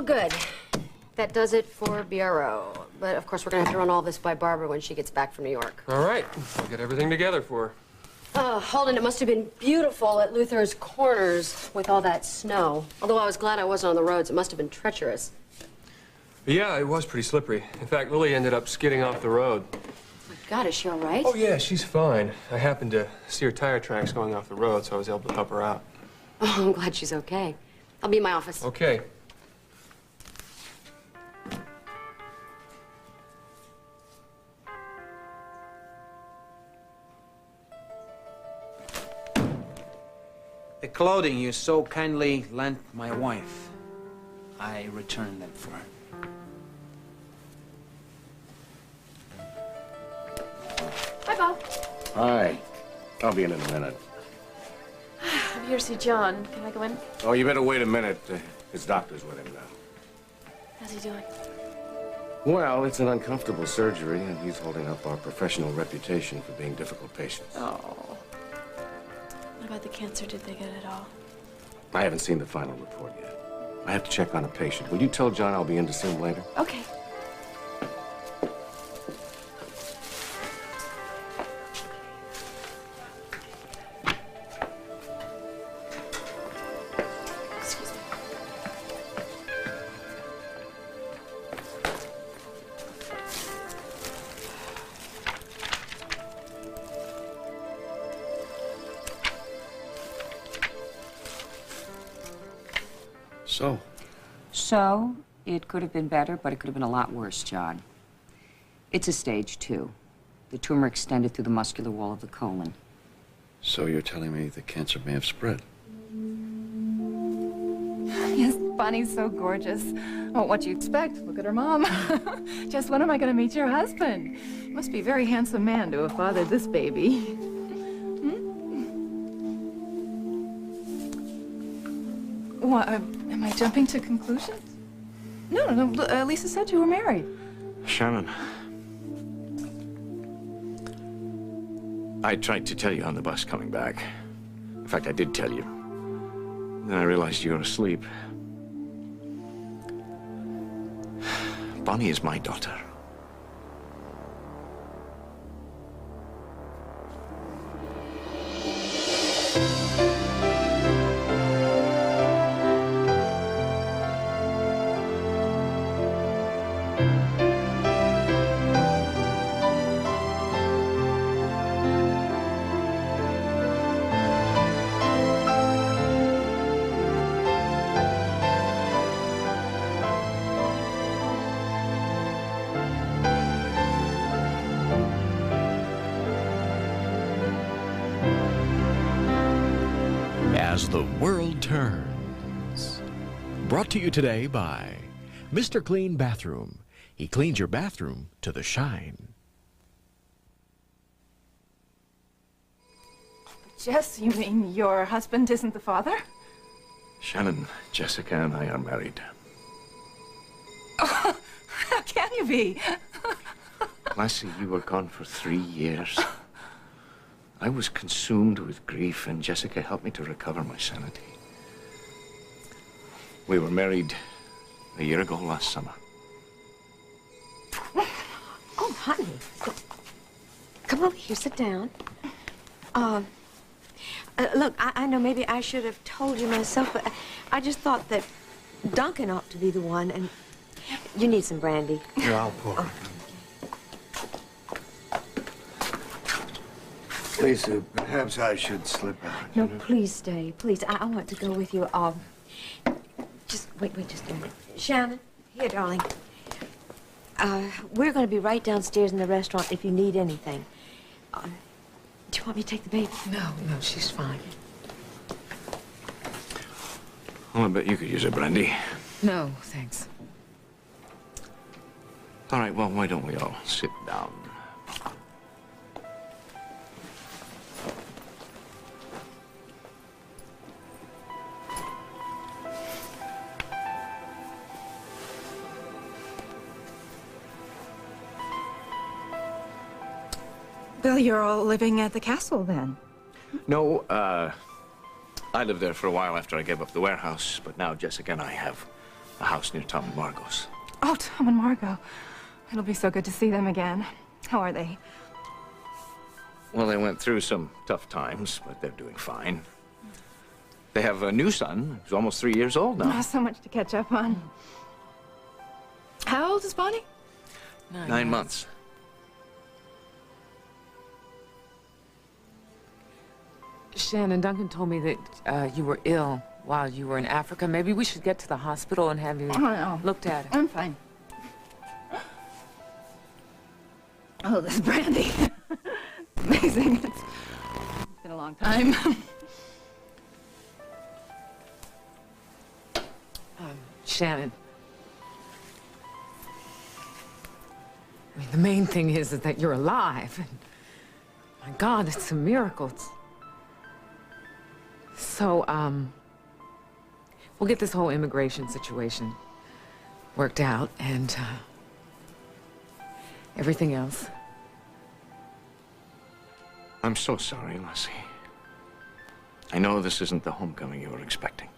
Well, good. That does it for BRO. But, of course, we're going to have to run all this by Barbara when she gets back from New York. All right. We'll get everything together for her. Holden, it must have been beautiful at Luther's Corners with all that snow. Although I was glad I wasn't on the roads. It must have been treacherous. Yeah, it was pretty slippery. In fact, Lily ended up skidding off the road. Oh, my God, is she all right? Oh, yeah, she's fine. I happened to see her tire tracks going off the road, so I was able to help her out. Oh, I'm glad she's okay. I'll be in my office. Okay. The clothing you so kindly lent my wife, I returned them for her. Hi, Bob. Hi. I'll be in a minute. I'm here to see John. Can I go in? Oh, you better wait a minute. His doctor's with him now. How's he doing? Well, it's an uncomfortable surgery, and he's holding up our professional reputation for being difficult patients. Oh. What about the cancer? Did they get it all? I haven't seen the final report yet. I have to check on a patient. Will you tell John I'll be in to see him later? Okay. Excuse me. So, it could have been better, but it could have been a lot worse, John. It's a stage 2. The tumor extended through the muscular wall of the colon. So you're telling me the cancer may have spread? Yes, Bonnie's so gorgeous. Oh, what you expect? Look at her mom. Just when am I going to meet your husband? Must be a very handsome man to have fathered this baby. What, am I jumping to conclusions? No, Lisa said you were married. Shannon. I tried to tell you on the bus coming back. In fact, I did tell you. Then I realized you were asleep. Bonnie is my daughter. As the world turns. Brought to you today by Mr. Clean Bathroom. He cleans your bathroom to the shine. Jess, you mean your husband isn't the father? Shannon, Jessica, and I are married. Oh, how can you be? Lassie, you were gone for 3 years. I was consumed with grief, and Jessica helped me to recover my sanity. We were married a year ago last summer. Oh, honey. Come over here. Sit down. Look, I know maybe I should have told you myself, but I just thought that Duncan ought to be the one, and you need some brandy. Here, I'll pour. Oh. Lisa, perhaps I should slip out. No, please stay. Please, I want to go with you. Just wait just a minute. Shannon, here, darling. We're going to be right downstairs in the restaurant if you need anything. Do you want me to take the baby? No, she's fine. Oh, I bet you could use a brandy. No, thanks. All right, well, why don't we all sit down? Bill, you're all living at the castle then? No, I lived there for a while after I gave up the warehouse, but now Jessica and I have A house near Tom and Margot's. Oh, Tom and Margot. It'll be so good to see them again. How are they? Well, they went through some tough times, but they're doing fine. They have a new son who's almost 3 years old now. Oh, so much to catch up on. How old is Bonnie? 9 months. Shannon, Duncan told me that you were ill while you were in Africa. Maybe we should get to the hospital and have you Oh, no. looked at. I'm fine. Oh, this brandy. Amazing. It's been a long time. Shannon. I mean, the main thing is that you're alive. And my God, it's a miracle. So, we'll get this whole immigration situation worked out, and everything else. I'm so sorry, Lassie. I know this isn't the homecoming you were expecting.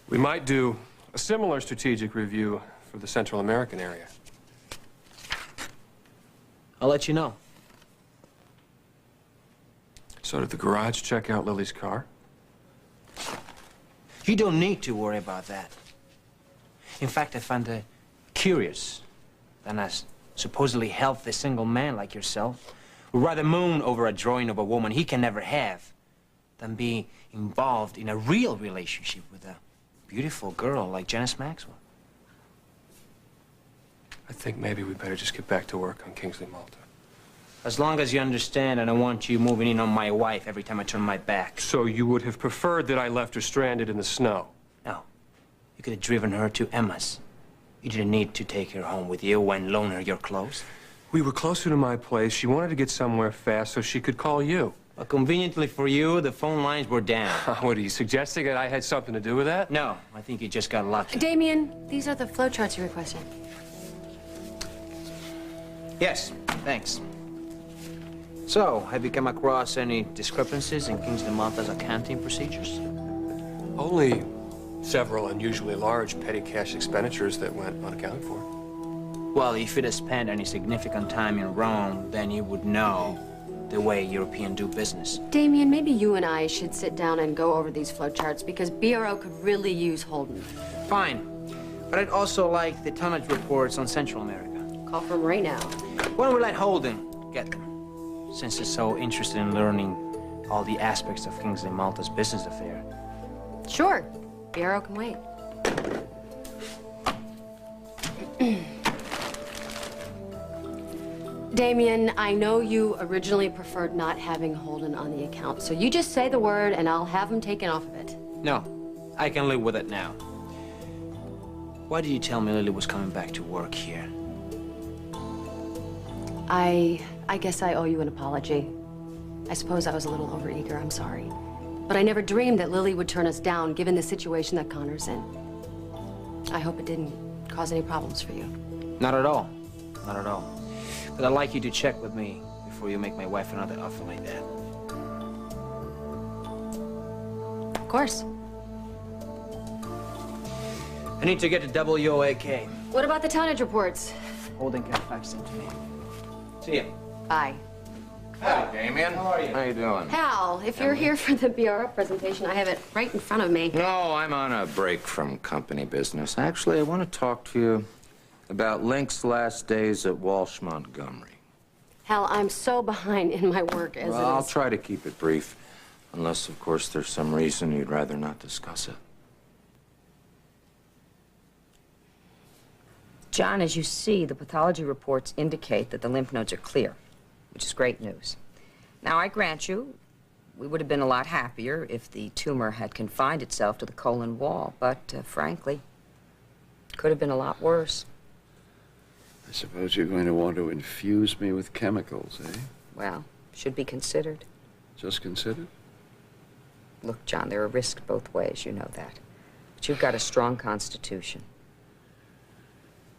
We might do a similar strategic review for the Central American area. I'll let you know. So did the garage check out Lily's car? You don't need to worry about that. In fact, I find it curious that a supposedly healthy single man like yourself would rather moon over a drawing of a woman he can never have than be involved in a real relationship with a beautiful girl like Janice Maxwell. I think maybe we better just get back to work on Kingsley Malta. As long as you understand, I don't want you moving in on my wife every time I turn my back. So you would have preferred that I left her stranded in the snow? No. You could have driven her to Emma's. You didn't need to take her home with you and loan her your clothes. We were closer to my place. She wanted to get somewhere fast so she could call you. But conveniently for you, the phone lines were down. What, are you suggesting that I had something to do with that? No, I think you just got lucky. Damien, these are the flowcharts you requested. Yes, thanks. So, have you come across any discrepancies in Kingsley Malta's accounting procedures? Only several unusually large petty cash expenditures that went unaccounted for. Well, if you'd have spent any significant time in Rome, then you would know the way Europeans do business. Damien, maybe you and I should sit down and go over these flowcharts because BRO could really use Holden. Fine. But I'd also like the tonnage reports on Central America. Call for 'em right now. Why don't we let Holden get them? Since he's so interested in learning all the aspects of Kingsley Malta's business affair. Sure. BRO can wait. Damien, I know you originally preferred not having Holden on the account, so you just say the word and I'll have him taken off of it. No, I can live with it now. Why did you tell me Lily was coming back to work here? I guess I owe you an apology. I suppose I was a little overeager, I'm sorry. But I never dreamed that Lily would turn us down, given the situation that Connor's in. I hope it didn't cause any problems for you. Not at all. Not at all. But I'd like you to check with me before you make my wife another offer like that. Of course. I need to get to WOAK. What about the tonnage reports? Holden can fax them to me. See ya. Bye. Hi, Damien. How are you? How you doing? Hal, if you're here for the BRO presentation, I have it right in front of me. No, I'm on a break from company business. Actually, I want to talk to you about Link's last days at Walsh Montgomery. Hal, I'm so behind in my work as Well, it I'll is. try to keep it brief. Unless, of course, there's some reason you'd rather not discuss it. John, as you see, the pathology reports indicate that the lymph nodes are clear, which is great news. Now, I grant you, we would have been a lot happier if the tumor had confined itself to the colon wall, but frankly, it could have been a lot worse. I suppose you're going to want to infuse me with chemicals, eh? Well, should be considered. Just considered? Look, John, there are risks both ways, you know that. But you've got a strong constitution.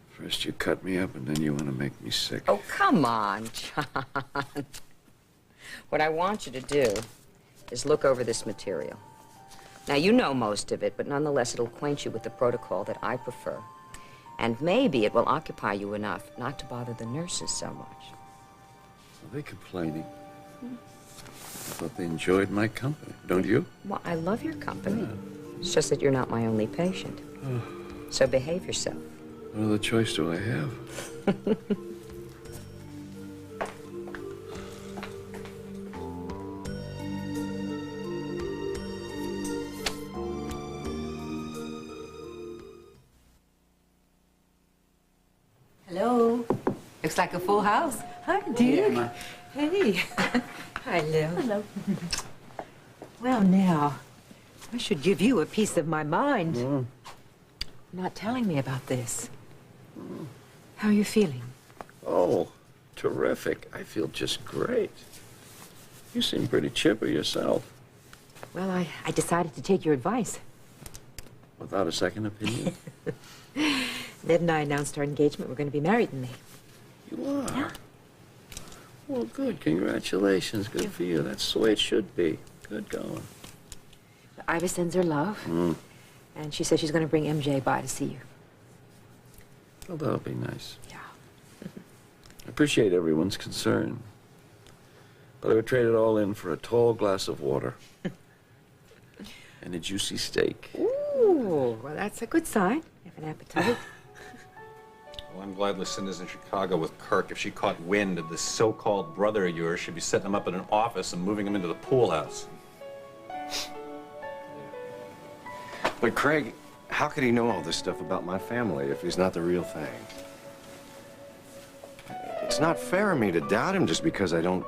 First you cut me up, and then you want to make me sick. Oh, come on, John. What I want you to do is look over this material. Now, you know most of it, but nonetheless, it'll acquaint you with the protocol that I prefer. And maybe it will occupy you enough not to bother the nurses so much. Are they complaining? I thought they enjoyed my company. Don't you? Well, I love your company. It's just that you're not my only patient. So behave yourself. What other choice do I have? Hello. Looks like a full house. Hi, Duke. Hey. Hi, Lil. Hello. Well, now, I should give you a piece of my mind. Not telling me about this. How are you feeling? Oh, terrific. I feel just great. You seem pretty chipper yourself. Well, I decided to take your advice. Without a second opinion? Ned and I announced our engagement. We're going to be married in May. You are? Yeah. Well, good. Congratulations. Good for you. That's the way it should be. Good going. Iva sends her love. And she says she's going to bring MJ by to see you. Well, that'll be nice. Yeah. I appreciate everyone's concern. But I would trade it all in for a tall glass of water. And a juicy steak. Ooh, well, that's a good sign. You have an appetite. Well, I'm glad Lucinda's in Chicago with Kirk. If she caught wind of this so-called brother of yours, she'd be setting him up in an office and moving him into the pool house. But Craig, how could he know all this stuff about my family if he's not the real thing? It's not fair of me to doubt him just because I don't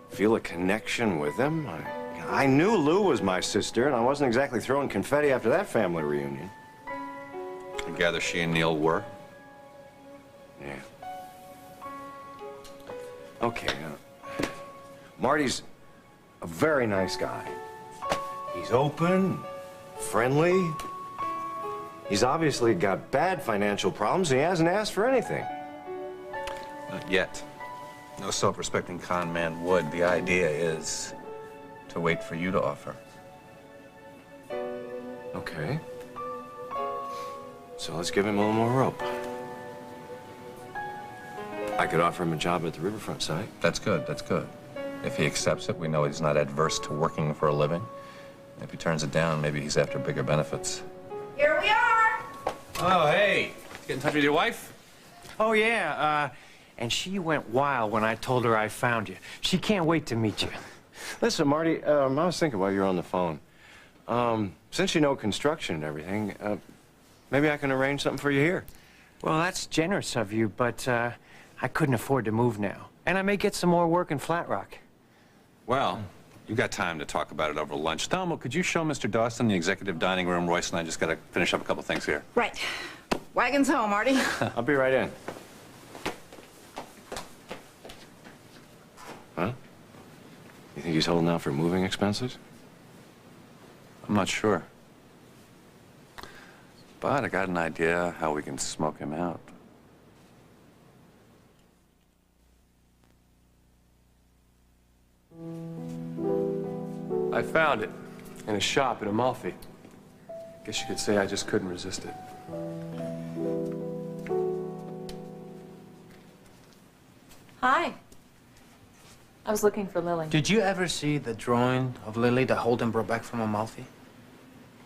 feel a connection with him. I knew Lou was my sister, and I wasn't exactly throwing confetti after that family reunion. I gather she and Neil were. Yeah. Okay, Marty's a very nice guy. He's open, friendly. He's obviously got bad financial problems. He hasn't asked for anything. Not yet. No self-respecting con man would. The idea is to wait for you to offer. Okay. So let's give him a little more rope. I could offer him a job at the riverfront site. That's good, that's good. If he accepts it, we know he's not adverse to working for a living. If he turns it down, maybe he's after bigger benefits. Here we are! Oh, hey. Get in touch with your wife? Oh, yeah, and she went wild when I told her I found you. She can't wait to meet you. Listen, Marty, I was thinking while you're on the phone. Since you know construction and everything, maybe I can arrange something for you here. Well, that's generous of you, but I couldn't afford to move now. And I may get some more work in Flat Rock. Well, you got time to talk about it over lunch. Thelma, could you show Mr. Dawson the executive dining room? Royce and I just got to finish up a couple things here. Right. Wagon's home, Marty. I'll be right in. Huh? You think he's holding out for moving expenses? I'm not sure. But I got an idea how we can smoke him out. I found it in a shop in Amalfi. Guess you could say I just couldn't resist it. Hi. I was looking for Lily. Did you ever see the drawing of Lily that Holden brought back from Amalfi?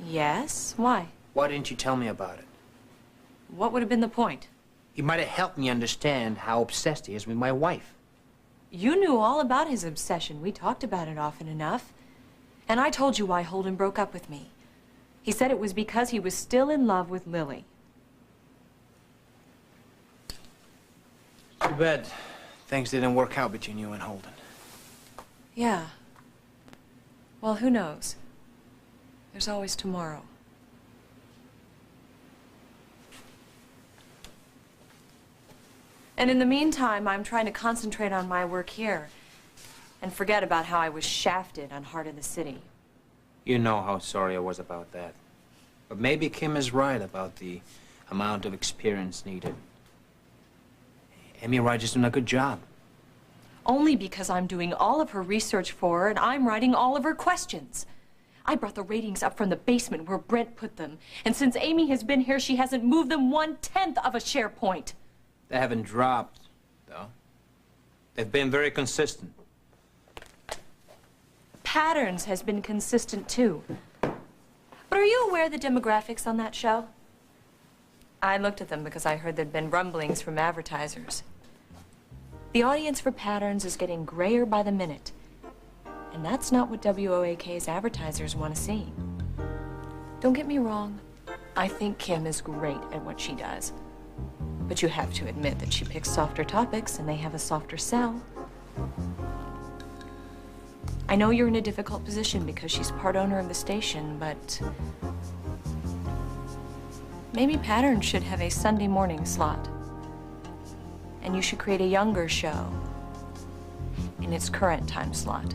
Yes? Why? Why didn't you tell me about it? What would have been the point? It might have helped me understand how obsessed he is with my wife. You knew all about his obsession. We talked about it often enough. And I told you why Holden broke up with me. He said it was because he was still in love with Lily. Too bad things didn't work out between you and Holden. Yeah. Well, who knows? There's always tomorrow. And in the meantime, I'm trying to concentrate on my work here and forget about how I was shafted on Heart of the City. You know how sorry I was about that. But maybe Kim is right about the amount of experience needed. Amy Ryder's doing a good job. Only because I'm doing all of her research for her and I'm writing all of her questions. I brought the ratings up from the basement where Brent put them. And since Amy has been here, she hasn't moved them 1/10 of a share point. They haven't dropped, though. They've been very consistent. Patterns has been consistent, too. But are you aware of the demographics on that show? I looked at them because I heard there'd been rumblings from advertisers. The audience for Patterns is getting grayer by the minute. And that's not what WOAK's advertisers want to see. Don't get me wrong. I think Kim is great at what she does. But you have to admit that she picks softer topics and they have a softer sell. I know you're in a difficult position because she's part owner of the station, but maybe Patterns should have a Sunday morning slot. And you should create a younger show in its current time slot.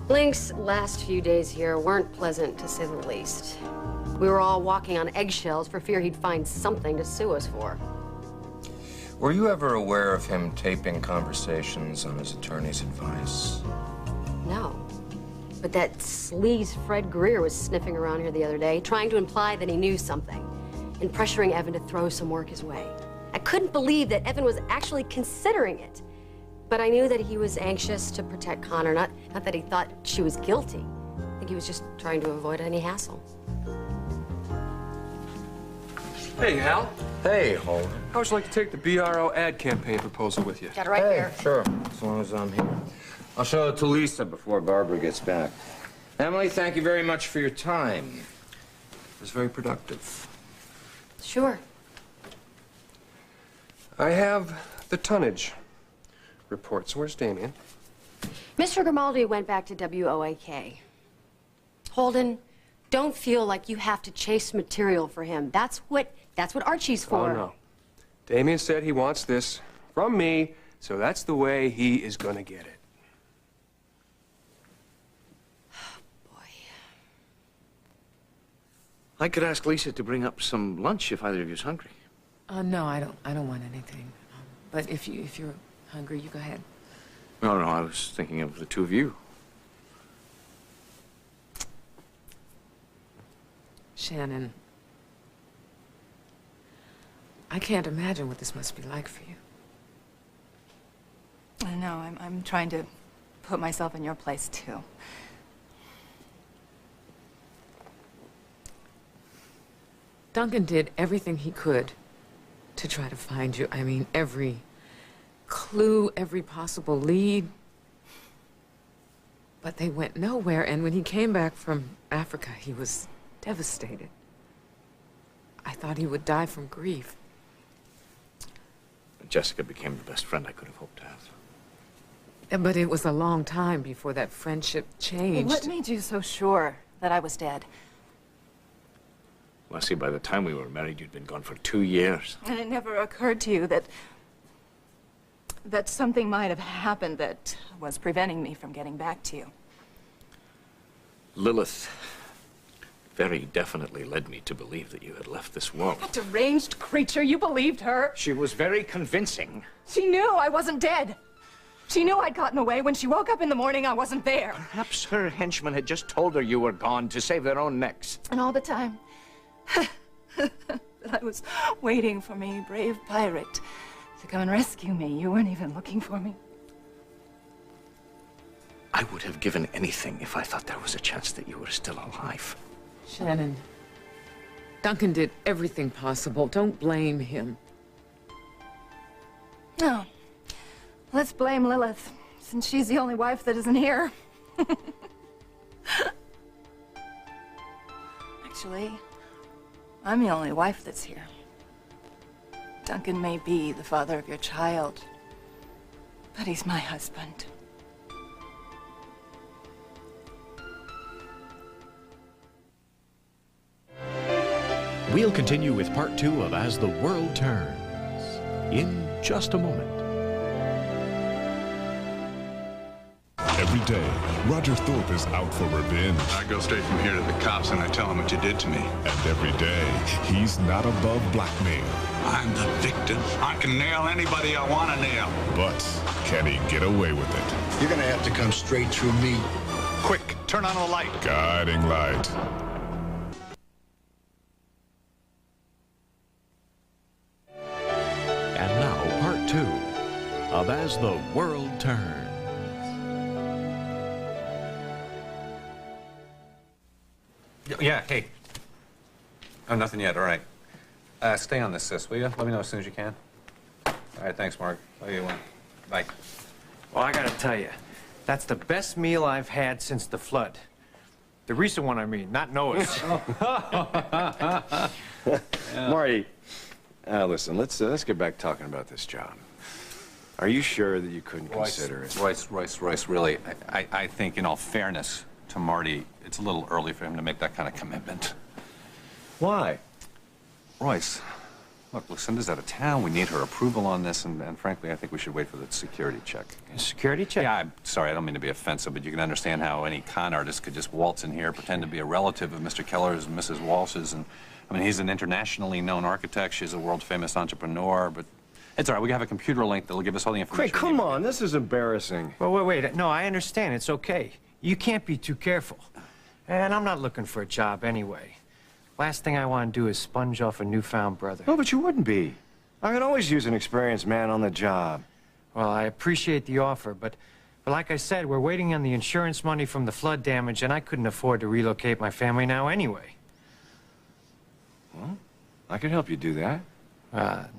Link's last few days here weren't pleasant, to say the least. We were all walking on eggshells for fear he'd find something to sue us for. Were you ever aware of him taping conversations on his attorney's advice? No. But that sleaze Fred Greer was sniffing around here the other day, trying to imply that he knew something, and pressuring Evan to throw some work his way. I couldn't believe that Evan was actually considering it. But I knew that he was anxious to protect Connor, not that he thought she was guilty. I think he was just trying to avoid any hassle. Hey, Hal. Hey, Holden. How would you like to take the BRO ad campaign proposal with you? Got it right there. Sure, as long as I'm here. I'll show it to Lisa before Barbara gets back. Emily, thank you very much for your time. It was very productive. Sure. I have the tonnage reports. Where's Damien? Mr. Grimaldi went back to WOAK. Holden, don't feel like you have to chase material for him. That's what Archie's for. Oh, no. Damien said he wants this from me, so that's the way he is gonna get it. I could ask Lisa to bring up some lunch if either of you's hungry. No, I don't want anything. But if you're hungry, you go ahead. No, I was thinking of the two of you. Shannon, I can't imagine what this must be like for you. I know. I'm trying to put myself in your place, too. Duncan did everything he could to try to find you. I mean, every clue, every possible lead. But they went nowhere, and when he came back from Africa, he was devastated. I thought he would die from grief. Jessica became the best friend I could have hoped to have. But it was a long time before that friendship changed. What made you so sure that I was dead? Well, see, by the time we were married, you'd been gone for 2 years. And it never occurred to you that something might have happened that was preventing me from getting back to you. Lilith very definitely led me to believe that you had left this world. That deranged creature, you believed her. She was very convincing. She knew I wasn't dead. She knew I'd gotten away. When she woke up in the morning, I wasn't there. Perhaps her henchmen had just told her you were gone to save their own necks. And all the time, that I was waiting for me, brave pirate, to come and rescue me. You weren't even looking for me. I would have given anything if I thought there was a chance that you were still alive. Shannon, Duncan did everything possible. Don't blame him. No. Let's blame Lilith, since she's the only wife that isn't here. Actually, I'm the only wife that's here. Duncan may be the father of your child, but he's my husband. We'll continue with part 2 of As the World Turns in just a moment. Every day, Roger Thorpe is out for revenge. I go straight from here to the cops and I tell them what you did to me. And every day, he's not above blackmail. I'm the victim. I can nail anybody I want to nail. But can he get away with it? You're going to have to come straight through me. Quick, turn on the light. Guiding light. And now, part 2 of As the World Turns. Yeah, hey. Oh, nothing yet, all right. Stay on this, sis, will you? Let me know as soon as you can. All right, thanks, Mark. Love you. Bye. Well, I gotta tell you, that's the best meal I've had since the flood. The recent one, I mean, not Noah's. Marty, listen, let's get back talking about this job. Are you sure that you couldn't consider it? Royce, really, I think, in all fairness to Marty, it's a little early for him to make that kind of commitment. Why? Royce, look, Lucinda's out of town. We need her approval on this, and frankly, I think we should wait for the security check. Security check? Yeah, I'm sorry, I don't mean to be offensive, but you can understand how any con artist could just waltz in here, pretend to be a relative of Mr. Keller's and Mrs. Walsh's, and, I mean, he's an internationally known architect, she's a world-famous entrepreneur, but it's all right, we have a computer link that'll give us all the information. Craig, come on, this is embarrassing. Well, wait, no, I understand, it's okay. You can't be too careful. And I'm not looking for a job anyway. Last thing I want to do is sponge off a newfound brother. No, but you wouldn't be. I could always use an experienced man on the job. Well, I appreciate the offer, but like I said, we're waiting on the insurance money from the flood damage, and I couldn't afford to relocate my family now anyway. Well, I could help you do that.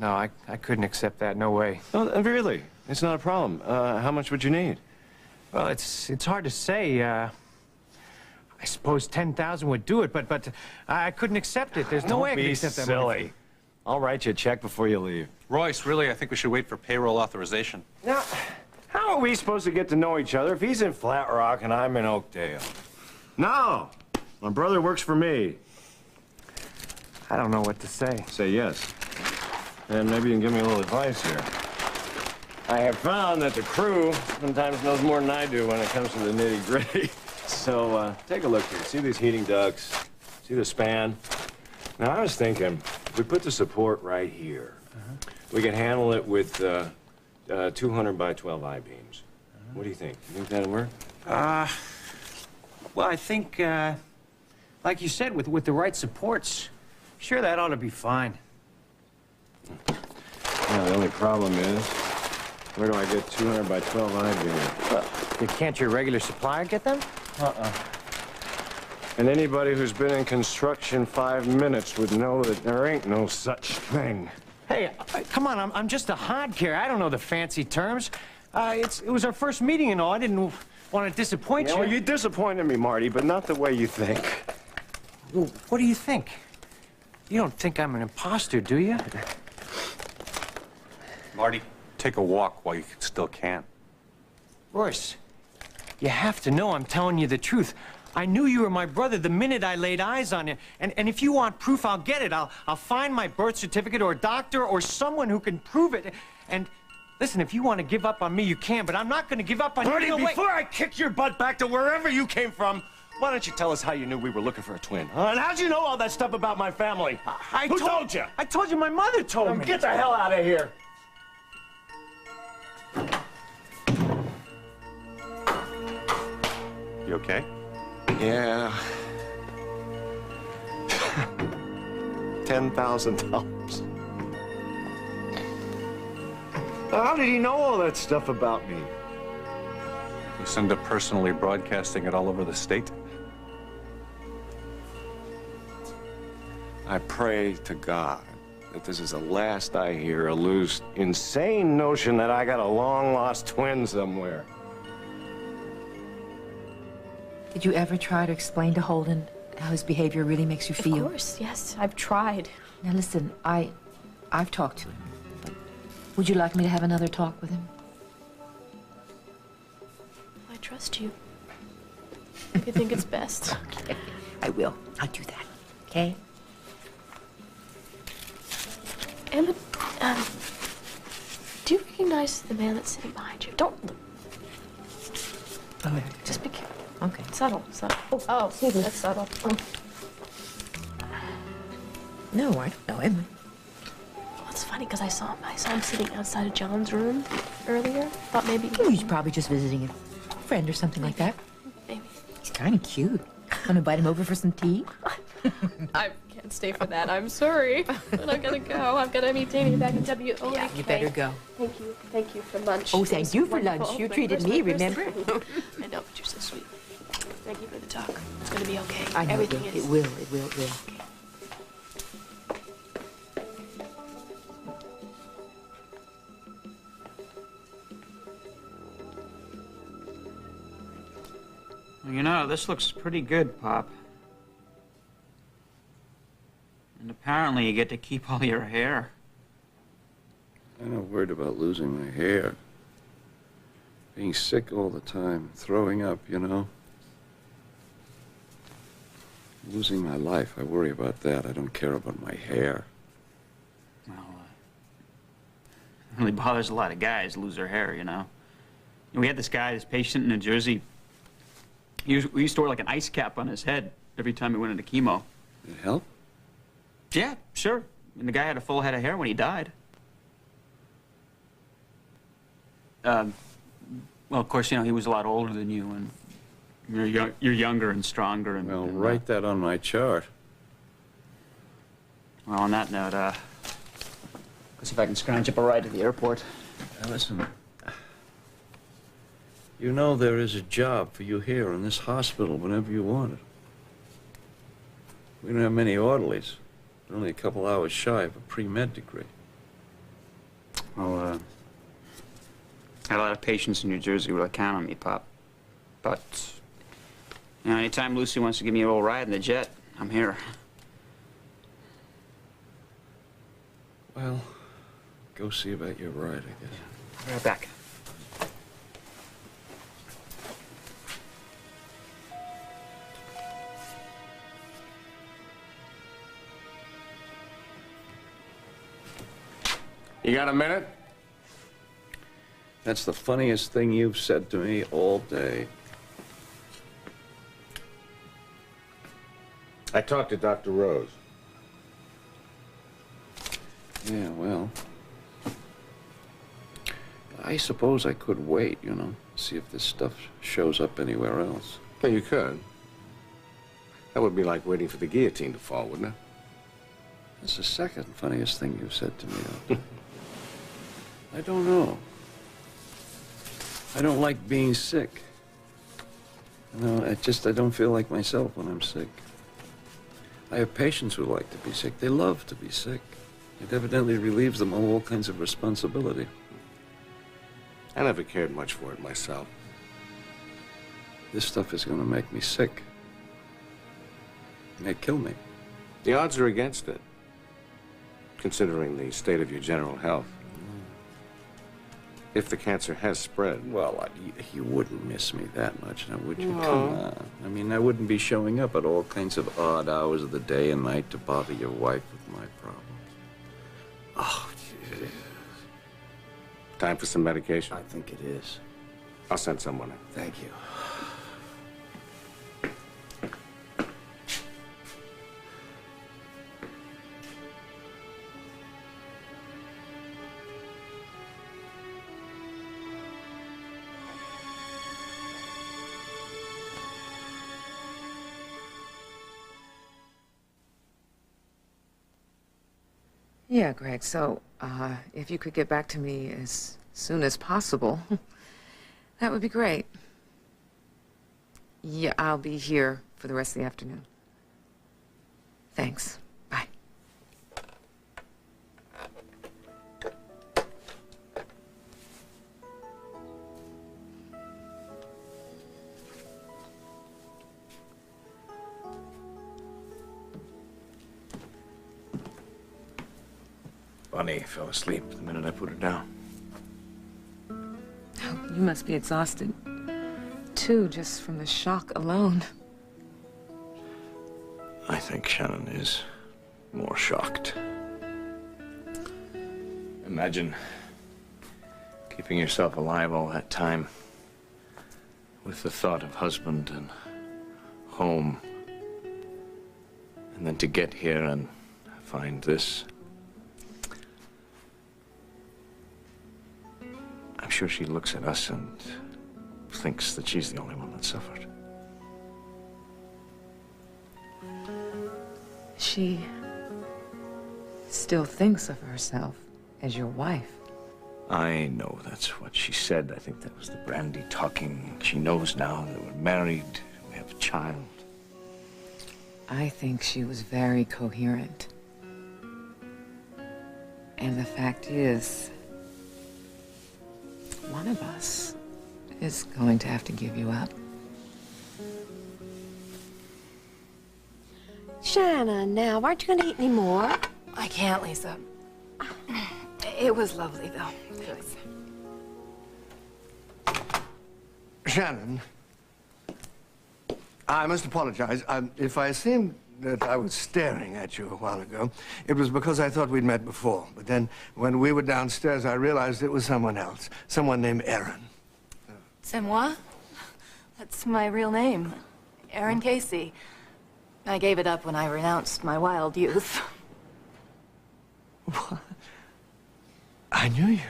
No, I couldn't accept that, no way. No, really, it's not a problem. How much would you need? Well, it's hard to say. I suppose 10,000 would do it, but I couldn't accept it. There's no way I could accept that money. Don't be silly. I'll write you a check before you leave. Royce, really, I think we should wait for payroll authorization. Now, how are we supposed to get to know each other if he's in Flat Rock and I'm in Oakdale? No! My brother works for me. I don't know what to say. Say yes. And maybe you can give me a little advice here. I have found that the crew sometimes knows more than I do when it comes to the nitty-gritty. So, take a look here. See these heating ducts? See the span? Now, I was thinking, if we put the support right here, we can handle it with 200 by 12 I-beams. What do you think? You think that'll work? Well, I think, like you said, with the right supports, sure, that ought to be fine. Yeah, the only problem is, where do I get 200 by 12 I-beams? Can't your regular supplier get them? And anybody who's been in construction 5 minutes would know that there ain't no such thing. Hey, come on, I'm just a hardcare. I don't know the fancy terms. It was our first meeting and all. I didn't want to disappoint you. Well, you disappointed me, Marty, but not the way you think. Well, what do you think? You don't think I'm an imposter, do you? Marty, take a walk while you still can. Royce, you have to know I'm telling you the truth. I knew you were my brother the minute I laid eyes on you. And if you want proof, I'll get it. I'll find my birth certificate or a doctor or someone who can prove it. And listen, if you want to give up on me, you can, but I'm not going to give up on you. Marty, before I kick your butt back to wherever you came from, why don't you tell us how you knew we were looking for a twin? And how'd you know all that stuff about my family? Who told you? I told you my mother told me. Get the hell out of here. You okay? Yeah. $10,000. How did he know all that stuff about me? Lucinda personally broadcasting it all over the state? I pray to God that this is the last I hear of Lou's insane notion that I got a long-lost twin somewhere. Did you ever try to explain to Holden how his behavior really makes you feel? Of course, yes. I've tried. Now listen, I've talked to him. But would you like me to have another talk with him? I trust you. If you think it's best. Okay, I will. I'll do that. Okay? Emma, do you recognize the man that's sitting behind you? Don't look. Oh, Just be careful. okay. Subtle, subtle. Oh, that's subtle. Oh. No, I don't know him. Well, it's funny because I saw him sitting outside of John's room earlier. Thought maybe He's probably just visiting a friend or something like that. maybe. He's kind of cute. Want to invite him over for some tea? I can't stay for that. I'm sorry, but I'm gonna go. I've got to meet Danny back in WOAK. Yeah, you better go. Thank you for lunch. Oh, It thank was you for wonderful. lunch. You My treated first- me, my first- remember? I know, but you're so sweet. Thank you for the talk. It's gonna be okay. I know Everything it is. will. It will. It will. Well, you know, this looks pretty good, Pop. And apparently you get to keep all your hair. I'm not worried about losing my hair. Being sick all the time, throwing up, you know. Losing my life, I worry about that. I don't care about my hair. Well, it really bothers a lot of guys to lose their hair, you know. We had this guy, this patient in New Jersey. We used to wear like an ice cap on his head every time he went into chemo. Did it help? Yeah, sure. And the guy had a full head of hair when he died. Well, of course, you know, he was a lot older than you, and you're younger and stronger. And, Well, write that on my chart. Well, on that note, let's see if I can scrounge up a ride to the airport. Now, listen. You know there is a job for you here in this hospital whenever you want it. We don't have many orderlies. We're only a couple hours shy of a pre-med degree. Well, I had a lot of patients in New Jersey who would count on me, Pop. But, you know, anytime Lucy wants to give me a little ride in the jet, I'm here. Well, go see about your ride, I guess. Be right back. You got a minute? That's the funniest thing you've said to me all day. I talked to Dr. Rose. Yeah, well, I suppose I could wait, you know, see if this stuff shows up anywhere else. Well, you could. That would be like waiting for the guillotine to fall, wouldn't it? That's the second funniest thing you've said to me, though. I don't know. I don't like being sick. You know, I don't feel like myself when I'm sick. I have patients who like to be sick. They love to be sick. It evidently relieves them of all kinds of responsibility. I never cared much for it myself. This stuff is going to make me sick. It may kill me. The odds are against it, considering the state of your general health. If the cancer has spread. Well, you wouldn't miss me that much, now would you? No. Come on. I mean, I wouldn't be showing up at all kinds of odd hours of the day and night to bother your wife with my problems. Oh, Jesus. Time for some medication? I think it is. I'll send someone in. Thank you. Yeah, Greg, so, if you could get back to me as soon as possible, that would be great. Yeah, I'll be here for the rest of the afternoon. Thanks. Bye. Bunny fell asleep the minute I put her down. Oh, you must be exhausted, too, just from the shock alone. I think Shannon is more shocked. Imagine keeping yourself alive all that time with the thought of husband and home. And then to get here and find this. I'm sure she looks at us and thinks that she's the only one that suffered. She still thinks of herself as your wife. I know that's what she said. I think that was the brandy talking. She knows now that we're married, we have a child. I think she was very coherent. And the fact is, one of us is going to have to give you up. Shannon, now, aren't you going to eat any more? I can't, Lisa. It was lovely, though. Shannon, I must apologize. If I seemed that I was staring at you a while ago, it was because I thought we'd met before. But then, when we were downstairs, I realized it was someone else. Someone named Aaron. C'est moi? That's my real name. Aaron Casey. I gave it up when I renounced my wild youth. What? I knew you.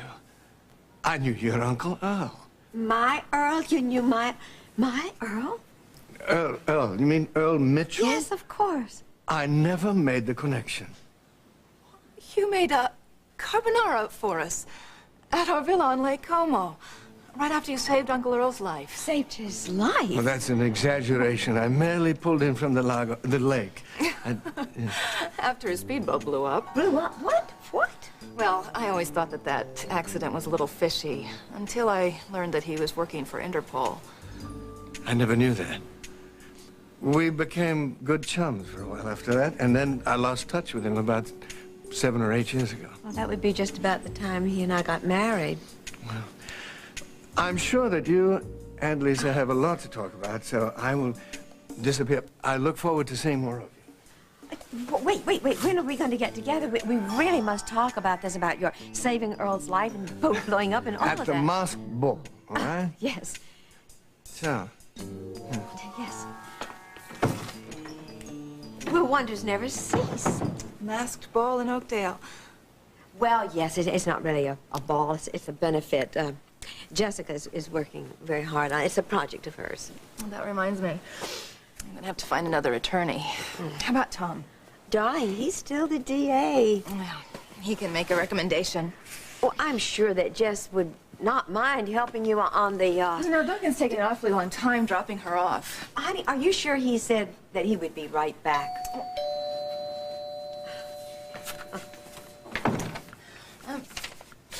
I knew your Uncle Earl. My Earl? You knew my Earl? Earl, you mean Earl Mitchell? Yes, of course. I never made the connection. You made a carbonara for us at our villa on Lake Como, right after you saved Uncle Earl's life. Saved his life? Well, that's an exaggeration. I merely pulled him from the lake. After his speedboat blew up. Blew up? What? What? Well, I always thought that that accident was a little fishy, until I learned that he was working for Interpol. I never knew that. We became good chums for a while after that, and then I lost touch with him about 7 or 8 years ago. Well, that would be just about the time he and I got married. Well, I'm sure that you and Lisa have a lot to talk about, so I will disappear. I look forward to seeing more of you. Wait. When are we going to get together? We really must talk about this, about your saving Earl's life and the boat blowing up and all of that. At the mosque ball, all right? Yes. So. Yes. Well, wonders never cease. Masked ball in Oakdale. Well, yes, it's not really a ball. It's a benefit. Jessica is working very hard on it. It's a project of hers. Well, that reminds me. I'm going to have to find another attorney. How about Tom? Darling, he's still the DA. Well, he can make a recommendation. Well, I'm sure that Jess would not mind helping you on the, You know, Duncan's taking an awfully long time dropping her off. Honey, are you sure he said that he would be right back?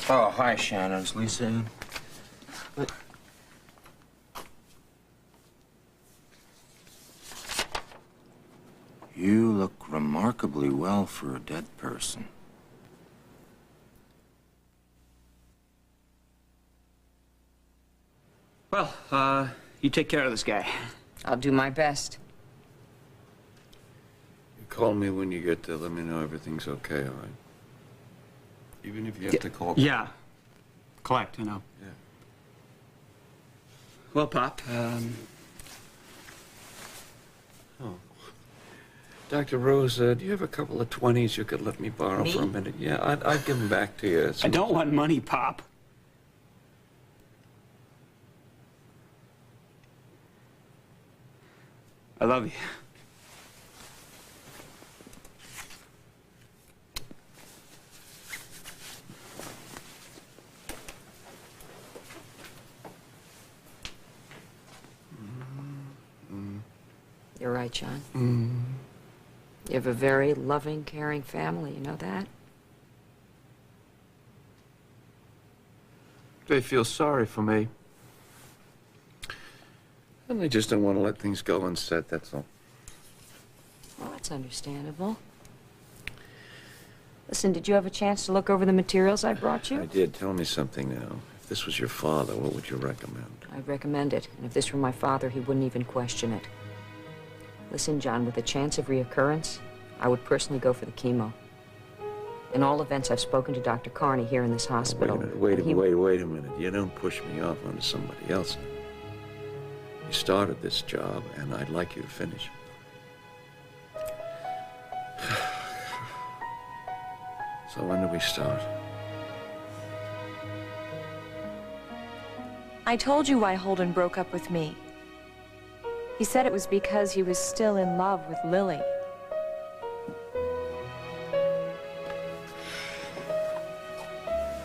Oh, hi, Shannon. Is Lisa in? You look remarkably well for a dead person. Well, you take care of this guy. I'll do my best. You call me when you get there. Let me know everything's okay, all right? Even if you have to call. Yeah. Collect, you know. Yeah. Well, Pop, Oh. Dr. Rose, do you have a couple of 20s you could let me borrow Me? for a minute? Yeah, I'd give them back to you. I don't want money, Pop. I love you. You're right, John. Mm. You have a very loving, caring family, you know that? They feel sorry for me. And they just don't want to let things go unsaid, that's all. Well, that's understandable. Listen, did you have a chance to look over the materials I brought you? I did. Tell me something now. If this was your father, what would you recommend? I'd recommend it. And if this were my father, he wouldn't even question it. Listen, John, with a chance of reoccurrence, I would personally go for the chemo. In all events, I've spoken to Dr. Carney here in this hospital. Wait a minute. Wait a minute. You don't push me off onto somebody else. You started this job, and I'd like you to finish it. So when do we start? I told you why Holden broke up with me. He said it was because he was still in love with Lily.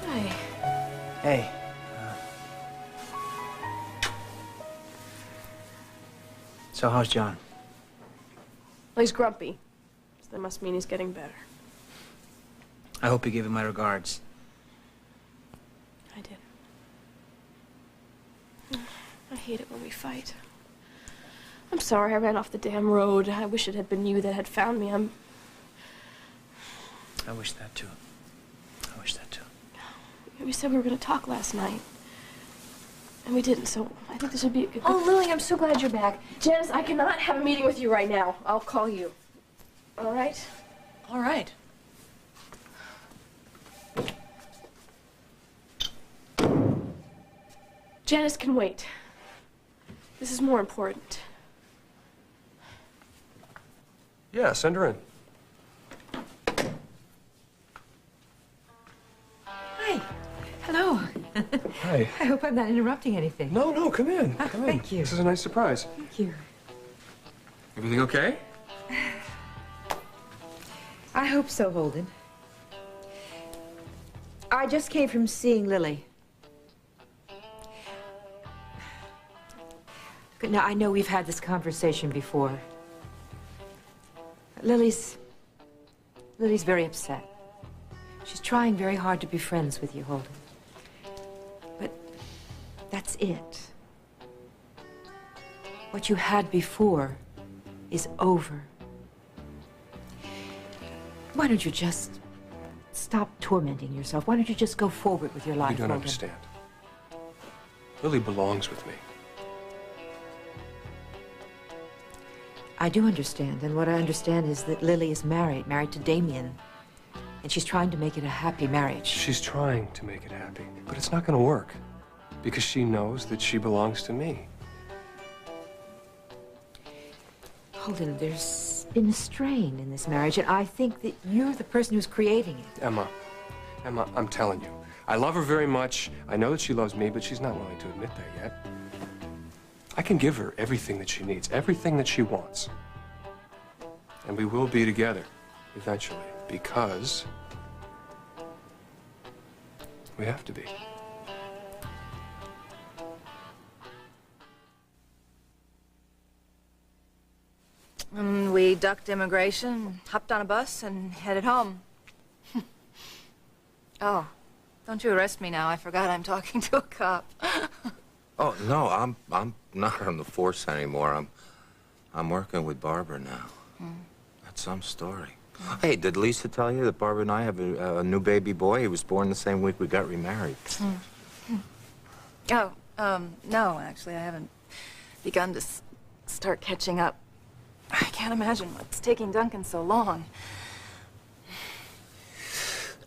Hi. Hey. So how's John? Well, he's grumpy. So that must mean he's getting better. I hope you give him my regards. I did. I hate it when we fight. I'm sorry I ran off the damn road. I wish it had been you that had found me. I wish that too. I wish that too. We said we were going to talk last night. And we didn't, so I think this would be a good... Oh, Lily, I'm so glad you're back. Janice, I cannot have a meeting with you right now. I'll call you. All right? All right. Janice can wait. This is more important. Yeah, send her in. Hi. Hello. Hi. I hope I'm not interrupting anything. No, no, come in. Come in. Thank you. This is a nice surprise. Thank you. Everything okay? I hope so, Holden. I just came from seeing Lily. Now, I know we've had this conversation before. Lily's very upset. She's trying very hard to be friends with you, Holden. But that's it. What you had before is over. Why don't you just stop tormenting yourself? Why don't you just go forward with your life, You don't Holden? understand. Lily belongs with me. I do understand, and what I understand is that Lily is married to Damien, and she's trying to make it a happy marriage. She's trying to make it happy, but it's not going to work because she knows that she belongs to me. Holden, there's been a strain in this marriage, and I think that you're the person who's creating it. Emma, I'm telling you, I love her very much. I know that she loves me, but she's not willing to admit that yet. I can give her everything that she needs, everything that she wants. And we will be together eventually, because we have to be. And we ducked immigration, hopped on a bus, and headed home. Oh, don't you arrest me now. I forgot I'm talking to a cop. Oh, no, I'm not on the force anymore. I'm working with Barbara now. That's some story. Hey, did Lisa tell you that Barbara and I have a new baby boy? He was born the same week we got remarried. Oh, no, actually, I haven't begun to start catching up. I can't imagine what's taking Duncan so long.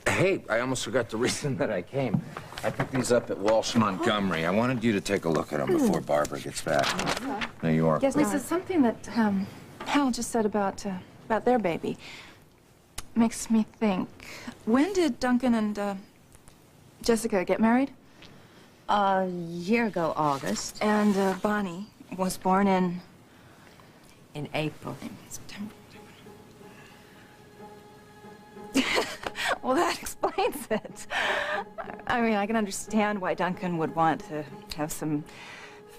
Hey, I almost forgot the reason that I came. I picked these up at Walsh Montgomery. I wanted you to take a look at them before Barbara gets back. New York. Yes, Lisa, something that Hal just said about their baby makes me think. When did Duncan and Jessica get married? A year ago, August. And Bonnie was born in April. September. Well, that explains it. I mean, I can understand why Duncan would want to have some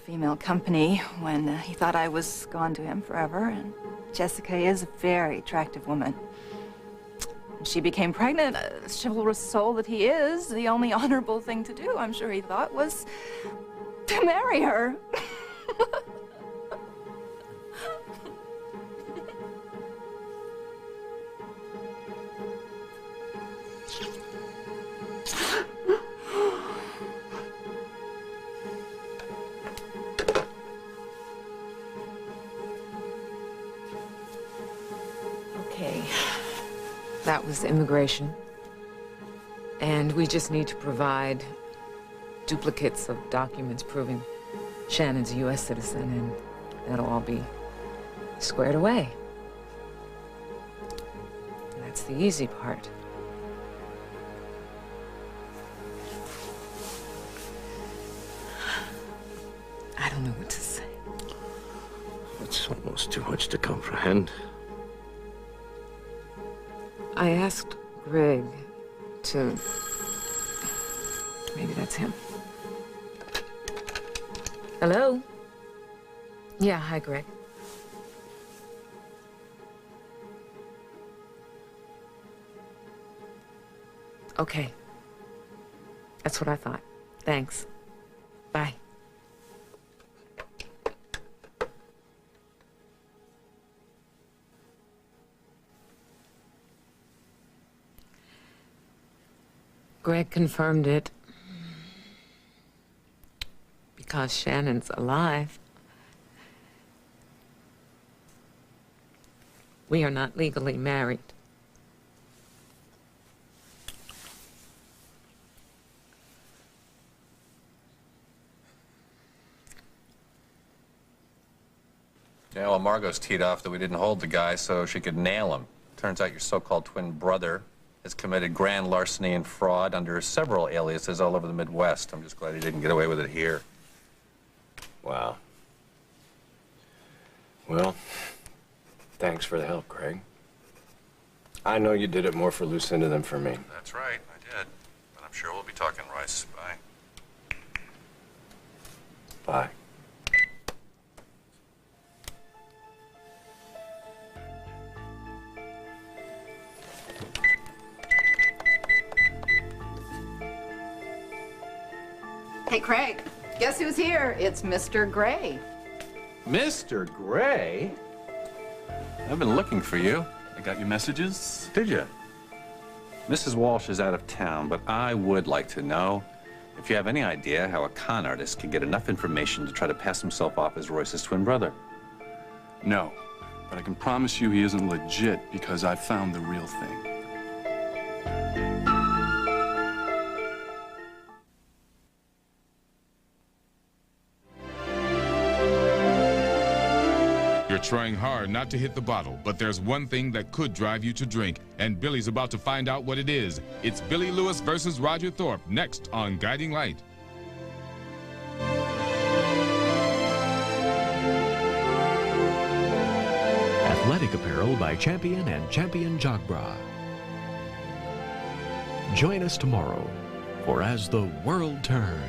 female company when he thought I was gone to him forever. And Jessica is a very attractive woman. She became pregnant, a chivalrous soul that he is. The only honorable thing to do, I'm sure he thought, was to marry her. Okay. That was immigration. And we just need to provide duplicates of documents proving Shannon's a U.S. citizen, and that'll all be squared away. And that's the easy part. I don't know what to say. It's almost too much to comprehend. I asked Greg to... Maybe that's him. Hello? Yeah, hi, Greg. Okay. That's what I thought. Thanks. Bye. Greg confirmed it. Because Shannon's alive. We are not legally married. Yeah, well, Margot's teed off that we didn't hold the guy so she could nail him. Turns out your so-called twin brother has committed grand larceny and fraud under several aliases all over the Midwest. I'm just glad he didn't get away with it here. Wow. Well, thanks for the help, Craig. I know you did it more for Lucinda than for me. That's right, I did. But I'm sure we'll be talking, Royce. Bye. Bye. Hey, Craig, guess who's here? It's Mr. Gray. Mr. Gray? I've been looking for you. I got your messages. Did you? Mrs. Walsh is out of town, but I would like to know if you have any idea how a con artist can get enough information to try to pass himself off as Royce's twin brother. No, but I can promise you he isn't legit because I found the real thing. You're trying hard not to hit the bottle, but there's one thing that could drive you to drink, and Billy's about to find out what it is. It's Billy Lewis versus Roger Thorpe, next on Guiding Light. Athletic apparel by Champion and Champion Jog Bra. Join us tomorrow for As the World Turns.